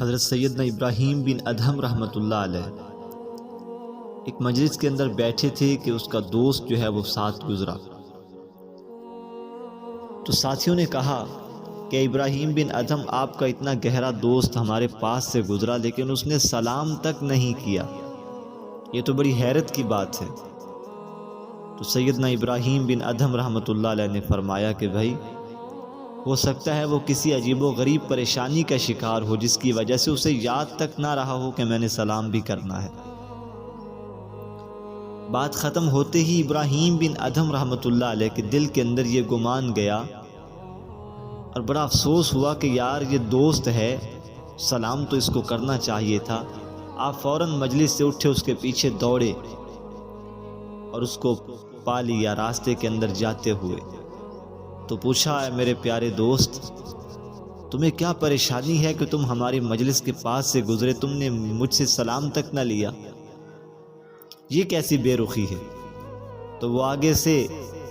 حضرت سیدنا ابراہیم بن ادہم رحمۃ اللہ علیہ ایک مجلس کے اندر بیٹھے تھے کہ اس کا دوست جو ہے وہ ساتھ گزرا۔ تو ساتھیوں نے کہا کہ ابراہیم بن ادہم، آپ کا اتنا گہرا دوست ہمارے پاس سے گزرا لیکن اس نے سلام تک نہیں کیا، یہ تو بڑی حیرت کی بات ہے۔ تو سیدنا ابراہیم بن ادہم رحمۃ اللہ علیہ نے فرمایا کہ بھائی، ہو سکتا ہے وہ کسی عجیب و غریب پریشانی کا شکار ہو جس کی وجہ سے اسے یاد تک نہ رہا ہو کہ میں نے سلام بھی کرنا ہے۔ بات ختم ہوتے ہی ابراہیم بن ادہم رحمۃ اللہ علیہ کے دل کے اندر یہ گمان گیا اور بڑا افسوس ہوا کہ یار یہ دوست ہے، سلام تو اس کو کرنا چاہیے تھا۔ آپ فوراً مجلس سے اٹھے، اس کے پیچھے دوڑے اور اس کو پا لیا راستے کے اندر جاتے ہوئے۔ تو پوچھا، اے میرے پیارے دوست، تمہیں کیا پریشانی ہے کہ تم ہماری مجلس کے پاس سے گزرے، تم نے مجھ سے سلام تک نہ لیا، یہ کیسی بے رخی ہے؟ تو وہ آگے سے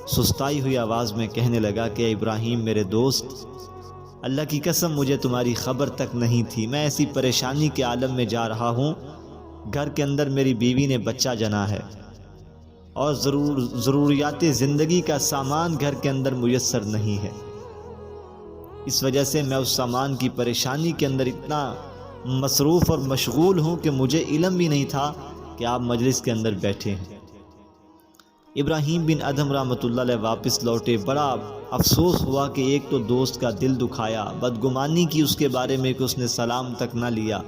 سستائی ہوئی آواز میں کہنے لگا کہ اے ابراہیم میرے دوست، اللہ کی قسم مجھے تمہاری خبر تک نہیں تھی، میں ایسی پریشانی کے عالم میں جا رہا ہوں، گھر کے اندر میری بیوی نے بچہ جنا ہے اور ضروریات زندگی کا سامان گھر کے اندر میسر نہیں ہے، اس وجہ سے میں اس سامان کی پریشانی کے اندر اتنا مصروف اور مشغول ہوں کہ مجھے علم بھی نہیں تھا کہ آپ مجلس کے اندر بیٹھے ہیں۔ ابراہیم بن ادہم رحمۃ اللہ علیہ واپس لوٹے، بڑا افسوس ہوا کہ ایک تو دوست کا دل دکھایا، بدگمانی کی اس کے بارے میں کہ اس نے سلام تک نہ لیا،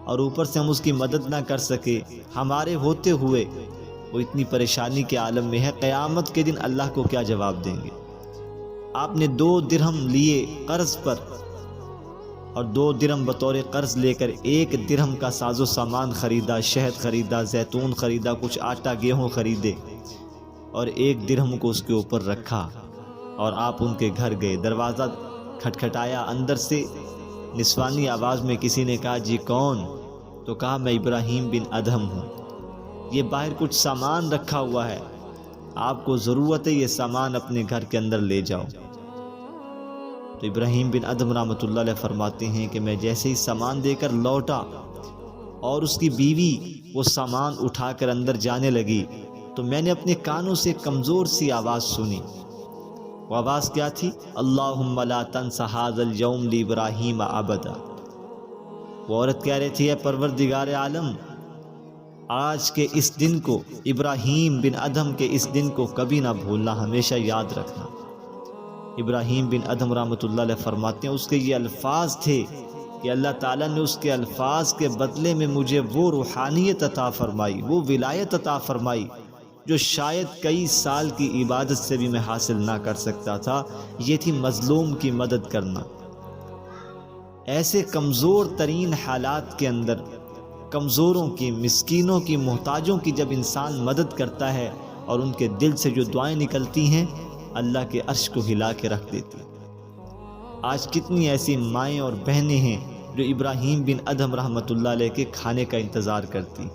اور اوپر سے ہم اس کی مدد نہ کر سکے، ہمارے ہوتے ہوئے وہ اتنی پریشانی کے عالم میں ہے، قیامت کے دن اللہ کو کیا جواب دیں گے؟ آپ نے 2 درہم لیے قرض پر اور 2 درہم بطور قرض لے کر 1 درہم کا ساز و سامان خریدا، شہد خریدا، زیتون خریدا، کچھ آٹا گیہوں خریدے اور 1 درہم کو اس کے اوپر رکھا اور آپ ان کے گھر گئے۔ دروازہ کھٹکھٹایا، اندر سے نسوانی آواز میں کسی نے کہا، جی کون؟ تو کہا، میں ابراہیم بن ادہم ہوں، یہ باہر کچھ سامان رکھا ہوا ہے، آپ کو ضرورت ہے یہ سامان اپنے گھر کے اندر لے جاؤ۔ تو ابراہیم بن ادہم رحمۃ اللہ علیہ فرماتے ہیں کہ میں جیسے ہی سامان دے کر لوٹا اور اس کی بیوی وہ سامان اٹھا کر اندر جانے لگی تو میں نے اپنے کانوں سے کمزور سی آواز سنی۔ وہ آواز کیا تھی؟ اللہم لا تنس ھذا اليوم لابراہیم ابدا۔ وہ عورت کہہ رہی تھی، اے پروردگار عالم، آج کے اس دن کو، ابراہیم بن ادہم کے اس دن کو کبھی نہ بھولنا، ہمیشہ یاد رکھنا۔ ابراہیم بن ادہم رحمۃ اللہ علیہ فرماتے ہیں اس کے یہ الفاظ تھے کہ اللہ تعالیٰ نے اس کے الفاظ کے بدلے میں مجھے وہ روحانیت عطا فرمائی، وہ ولایت عطا فرمائی جو شاید کئی سال کی عبادت سے بھی میں حاصل نہ کر سکتا تھا، یہ تھی مظلوم کی مدد کرنا۔ ایسے کمزور ترین حالات کے اندر کمزوروں کی، مسکینوں کی، محتاجوں کی جب انسان مدد کرتا ہے اور ان کے دل سے جو دعائیں نکلتی ہیں، اللہ کے عرش کو ہلا کے رکھ دیتی۔ آج کتنی ایسی مائیں اور بہنیں ہیں جو ابراہیم بن ادہم رحمۃ اللہ علیہ کے کھانے کا انتظار کرتی،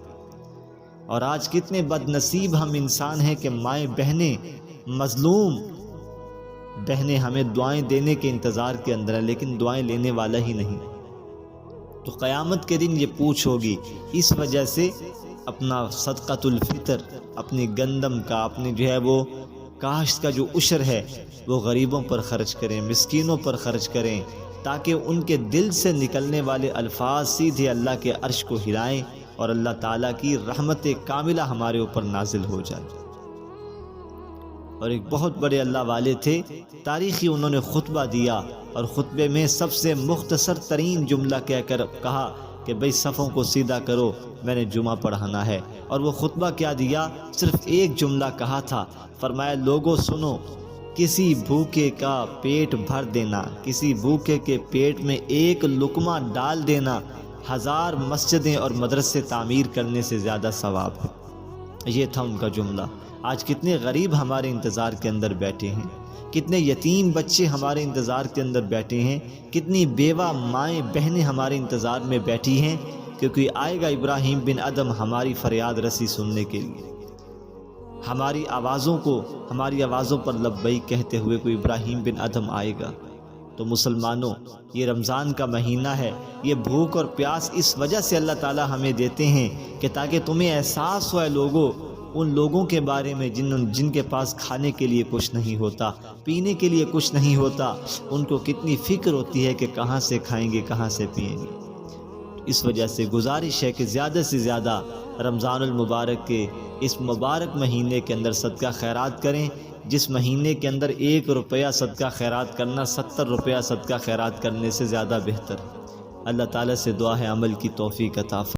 اور آج کتنے بد نصیب ہم انسان ہیں کہ مائیں بہنیں، مظلوم بہنیں ہمیں دعائیں دینے کے انتظار کے اندر ہیں لیکن دعائیں لینے والا ہی نہیں۔ تو قیامت کے دن یہ پوچھ ہوگی، اس وجہ سے اپنا صدقۃ الفطر، اپنی گندم کا، اپنی جو ہے وہ کاشت کا جو عشر ہے وہ غریبوں پر خرچ کریں، مسکینوں پر خرچ کریں، تاکہ ان کے دل سے نکلنے والے الفاظ سیدھے اللہ کے عرش کو ہلائیں اور اللہ تعالیٰ کی رحمت کاملہ ہمارے اوپر نازل ہو جائے۔ اور ایک بہت بڑے اللہ والے تھے، تاریخی، انہوں نے خطبہ دیا اور خطبے میں سب سے مختصر ترین جملہ کہہ کر کہا کہ بھئی صفوں کو سیدھا کرو، میں نے جمعہ پڑھانا ہے۔ اور وہ خطبہ کیا دیا؟ صرف ایک جملہ کہا تھا، فرمایا، لوگوں سنو، کسی بھوکے کا پیٹ بھر دینا، کسی بھوکے کے پیٹ میں 1 لقمہ ڈال دینا 1000 مسجدیں اور مدرسے تعمیر کرنے سے زیادہ ثواب ہے۔ یہ تھا ان کا جملہ۔ آج کتنے غریب ہمارے انتظار کے اندر بیٹھے ہیں، کتنے یتیم بچے ہمارے انتظار کے اندر بیٹھے ہیں، کتنی بیوہ مائیں بہنیں ہمارے انتظار میں بیٹھی ہیں، کیونکہ آئے گا ابراہیم بن ادہم ہماری فریاد رسی سننے کے لیے۔ ہماری آوازوں پر لبیک کہتے ہوئے کوئی ابراہیم بن ادہم آئے گا، تو مسلمانوں، یہ رمضان کا مہینہ ہے، یہ بھوک اور پیاس اس وجہ سے اللہ تعالی ہمیں دیتے ہیں کہ تاکہ تمہیں احساس ہوا لوگوں، ان لوگوں کے بارے میں جن کے پاس کھانے کے لیے کچھ نہیں ہوتا، پینے کے لیے کچھ نہیں ہوتا، ان کو کتنی فکر ہوتی ہے کہ کہاں سے کھائیں گے، کہاں سے پئیں گے۔ اس وجہ سے گزارش ہے کہ زیادہ سے زیادہ رمضان المبارک کے اس مبارک مہینے کے اندر صدقہ خیرات کریں، جس مہینے کے اندر 1 روپیہ صدقہ خیرات کرنا 70 روپیہ صدقہ خیرات کرنے سے زیادہ بہتر ہے۔ اللہ تعالیٰ سے دعا ہے عمل کی توفیق عطا فرمائے۔